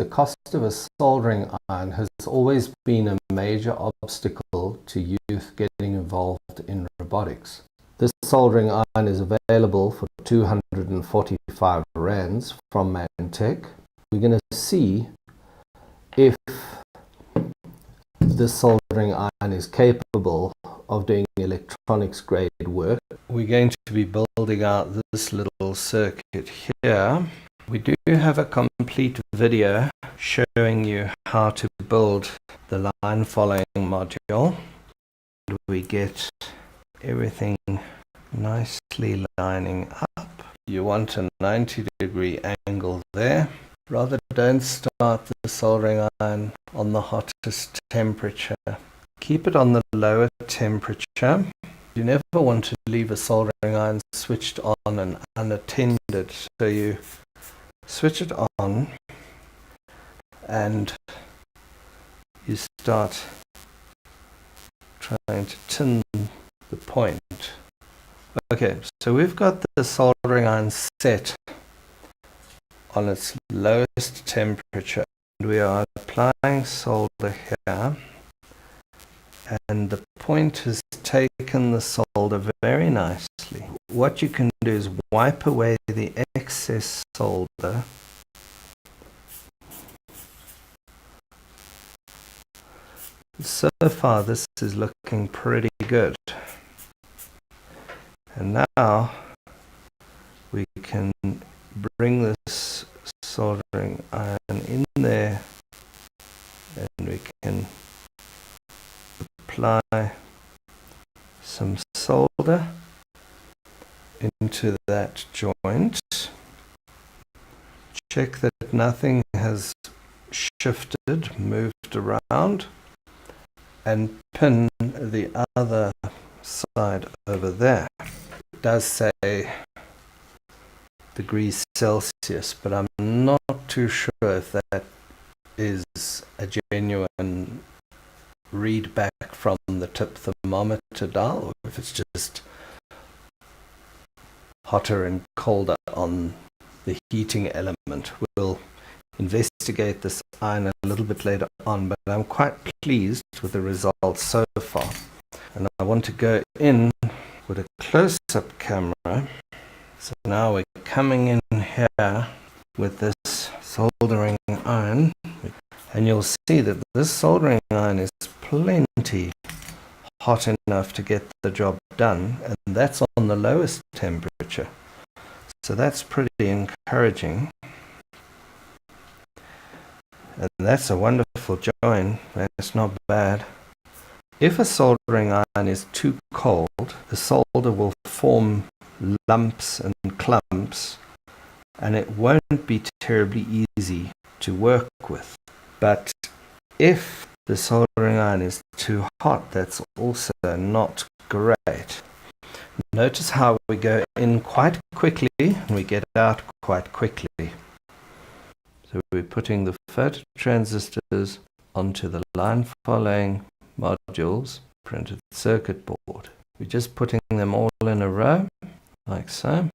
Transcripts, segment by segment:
the cost of a soldering iron has always been a major obstacle to youth getting involved in robotics. This soldering iron is available for 245 rands from Mantech. We're going to see if this soldering iron is capable of doing electronics grade work. We're going to be building out this little circuit here. We do have a complete video showing you how to build the line following module. We get everything nicely lining up. You want a 90-degree angle there. Rather, don't start the soldering iron on the hottest temperature. Keep it on the lower temperature. You never want to leave a soldering iron switched on and unattended. So you switch it on and you start trying to tin the point. Okay, so we've got the soldering iron set on its lowest temperature. We are applying solder here, and the point has taken the solder very nicely. What you can do is wipe away the excess solder . So far this is looking pretty good. And now we can bring this soldering iron in there and we can apply some solder into that joint. Check that nothing has shifted, moved around, and pin the other side over there. It does say degrees Celsius, but I'm not too sure if that is a genuine read back from the tip thermometer dial, or if it's just hotter and colder on the heating element. We'll investigate this iron a little bit later on, but I'm quite pleased with the results so far. And I want to go in with a close-up camera. So now we're coming in here with this soldering iron, and you'll see that this soldering iron is plenty hot enough to get the job done, and that's on the lowest temperature. So that's pretty encouraging. And that's a wonderful join. That's not bad. If a soldering iron is too cold, the solder will form lumps and clumps, and it won't be terribly easy to work with. But if the soldering iron is too hot, that's also not great. Notice how we go in quite quickly and we get out quite quickly. So we're putting the phototransistors onto the line following modules, printed circuit board. We're just putting them all in a row, like so.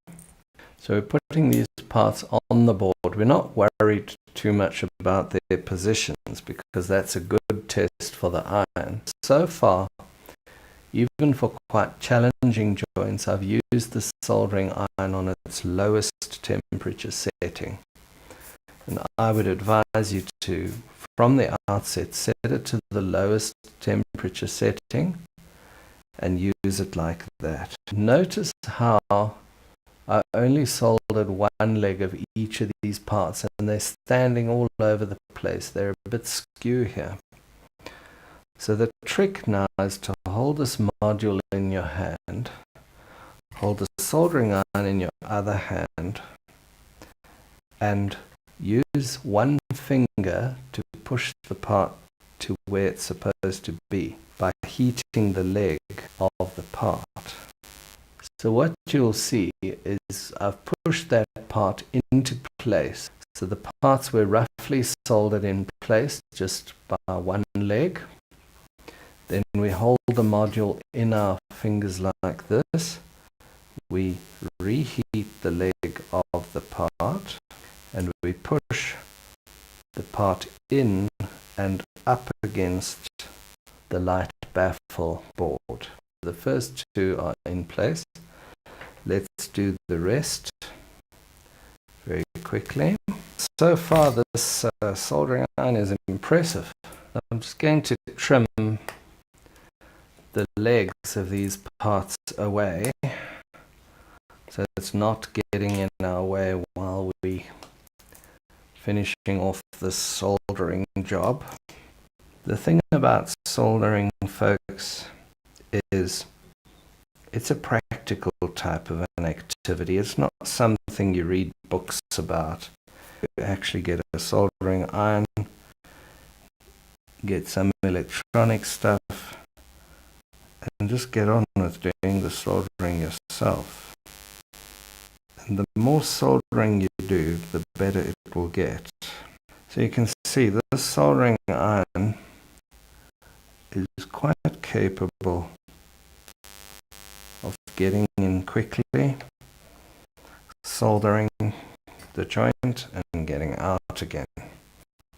So we're putting these parts on the board. We're not worried too much about their positions because that's a good test for the iron. So far, even for quite challenging joints, I've used the soldering iron on its lowest temperature setting. And I would advise you to, from the outset, set it to the lowest temperature setting and use it like that. Notice how I only soldered one leg of each of these parts, and they're standing all over the place. They're a bit skew here. So the trick now is to hold this module in your hand, hold the soldering iron in your other hand, and use one finger to push the part to where it's supposed to be by heating the leg of the part. So what you'll see is I've pushed that part into place. So the parts were roughly soldered in place just by one leg. Then we hold the module in our fingers like this. We reheat the leg of the part and we push the part in and up against the light baffle board. The first two are in place. Let's do the rest very quickly. So far this soldering iron is impressive. I'm just going to trim the legs of these parts away so it's not getting in our way while we finishing off the soldering job. The thing about soldering, folks, is it's a practical type of an activity. It's not something you read books about. You actually get a soldering iron, get some electronic stuff, and just get on with doing the soldering yourself. And the more soldering you do, the better it will get. So you can see this soldering iron is quite capable of getting in quickly, soldering the joint and getting out again.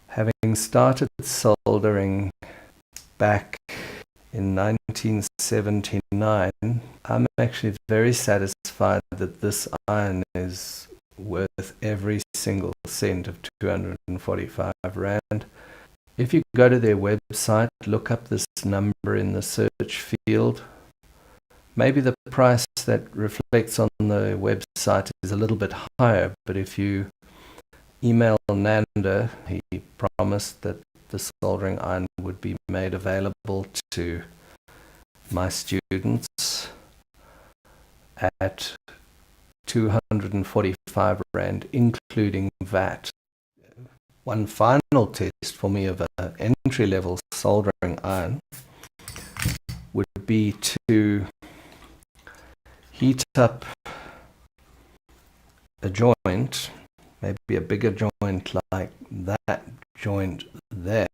Having started soldering back in 1979, I'm actually very satisfied that this iron is worth every single cent of 245 Rand. If you go to their website, look up this number in the search field. Maybe the price that reflects on the website is a little bit higher, but if you email Nanda, he promised that the soldering iron would be made available to my students at 245 Rand, including VAT. One final test for me of an entry-level soldering iron would be to heat up a joint, maybe a bigger joint like that joint there.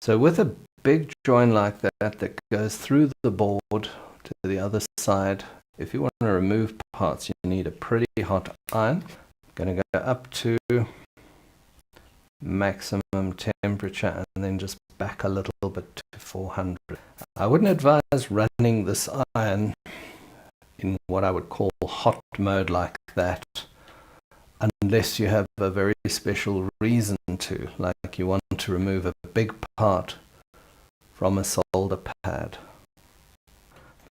So with a big joint like that that goes through the board to the other side, if you want to remove parts, you need a pretty hot iron. I'm going to go up to maximum temperature and then just back a little bit to 400. I wouldn't advise running this iron in what I would call hot mode like that unless you have a very special reason to, like you want to remove a big part from a solder pad.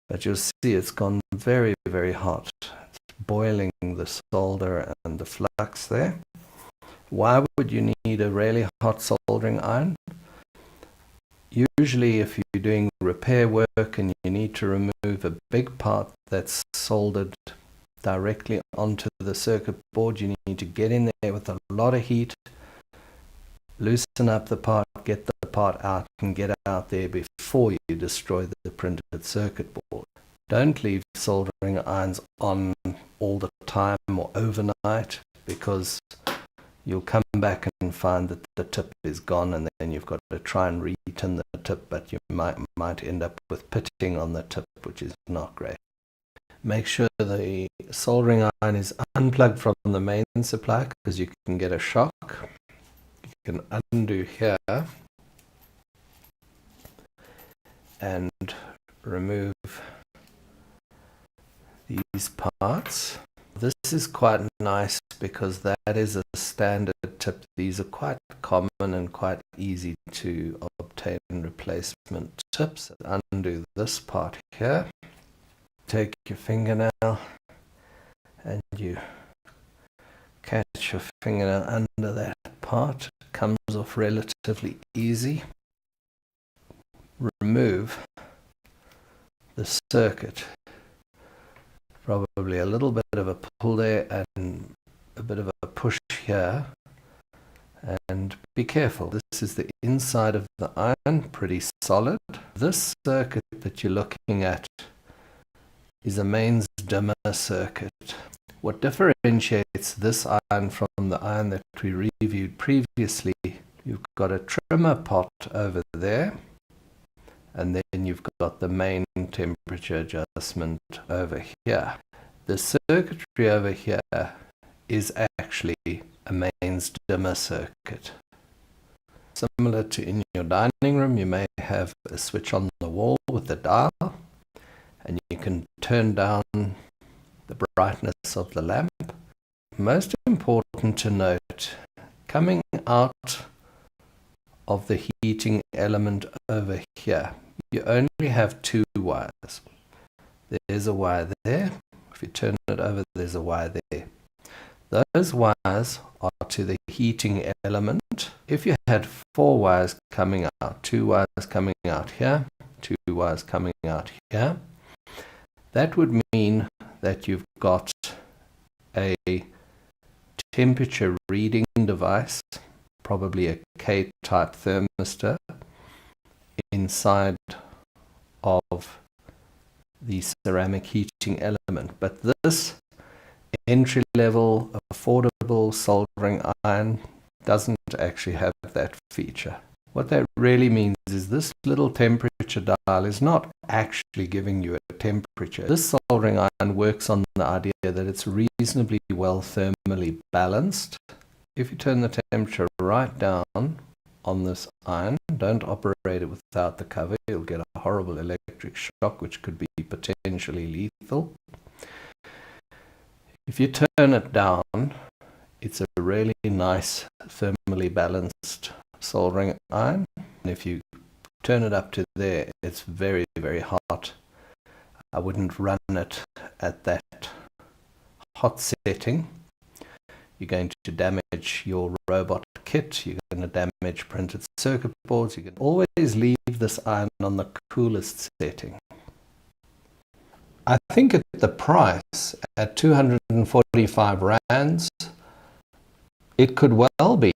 But you'll see it's gone very, very hot. It's boiling the solder and the flux there. Why would you need a really hot soldering iron? Usually if you're doing repair work and you need to remove a big part that's soldered directly onto the circuit board, you need to get in there with a lot of heat, loosen up the part, get the part out and get out there before you destroy the printed circuit board. Don't leave soldering irons on all the time or overnight, because you'll come back and find that the tip is gone, and then you've got to try and re-tin the tip, but you might end up with pitting on the tip, which is not great. Make sure the soldering iron is unplugged from the main supply, because you can get a shock. You can undo here and remove these parts. This is quite nice because that is a standard tip. These are quite common and quite easy to obtain replacement tips. Undo this part here. Take your fingernail and you catch your fingernail under that part. It comes off relatively easy. Remove the circuit. Probably a little bit of a pull there and a bit of a push here, and be careful. This is the inside of the iron, pretty solid. This circuit that you're looking at is a mains dimmer circuit. What differentiates this iron from the iron that we reviewed previously, you've got a trimmer pot over there, and then you've got the main temperature adjustment over here. The circuitry over here is actually a mains dimmer circuit. Similar to in your dining room, you may have a switch on the wall with a dial, and you can turn down the brightness of the lamp. Most important to note, coming out of the heating element over here, you only have two wires. There's a wire there. If you turn it over, there's a wire there. Those wires are to the heating element. If you had four wires coming out, two wires coming out here, two wires coming out here, that would mean that you've got a temperature reading device, probably a K-type thermistor, inside of the ceramic heating element. But this entry-level affordable soldering iron doesn't actually have that feature. What that really means is this little temperature dial is not actually giving you a temperature. This soldering iron works on the idea that it's reasonably well thermally balanced. If you turn the temperature right down on this iron, don't operate it without the cover, you'll get a horrible electric shock which could be potentially lethal. If you turn it down, it's a really nice thermally balanced soldering iron. And if you turn it up to there, it's very, very hot. I wouldn't run it at that hot setting. You're going to damage your robot kit, you're going to damage printed circuit boards. You can always leave this iron on the coolest setting. I think at the price, at 245 rands, it could well be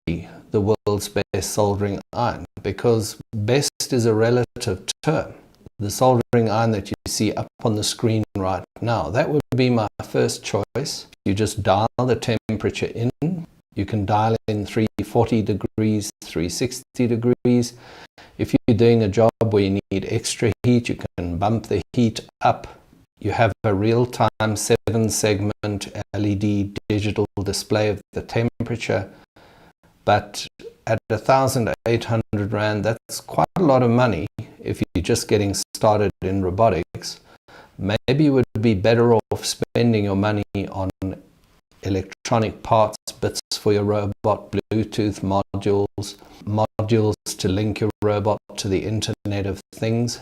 the world's best soldering iron, because best is a relative term. The soldering iron that you see up on the screen right now, that would be my first choice. You just dial the temperature in. You can dial in 340 degrees, 360 degrees. If you're doing a job where you need extra heat, you can bump the heat up. You have a real-time 7-segment LED digital display of the temperature. But at 1,800 Rand, that's quite a lot of money if you're just getting started in robotics. Maybe you would be better off spending your money on electronic parts, bits for your robot, Bluetooth modules to link your robot to the Internet of Things.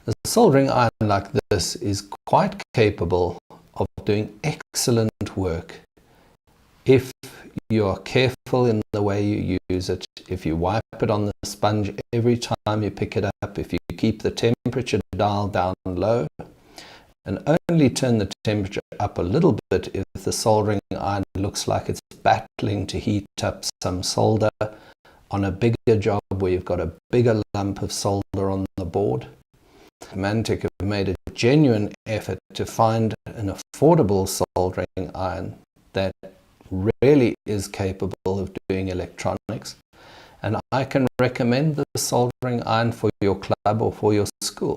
A soldering iron like this is quite capable of doing excellent work if you are careful in the way you use it, if you wipe it on the sponge every time you pick it up, if you keep the temperature dial down low, and only turn the temperature up a little bit if the soldering iron looks like it's battling to heat up some solder on a bigger job where you've got a bigger lump of solder on the board. Mantic have made a genuine effort to find an affordable soldering iron that really is capable of doing electronics, and I can recommend the soldering iron for your club or for your school.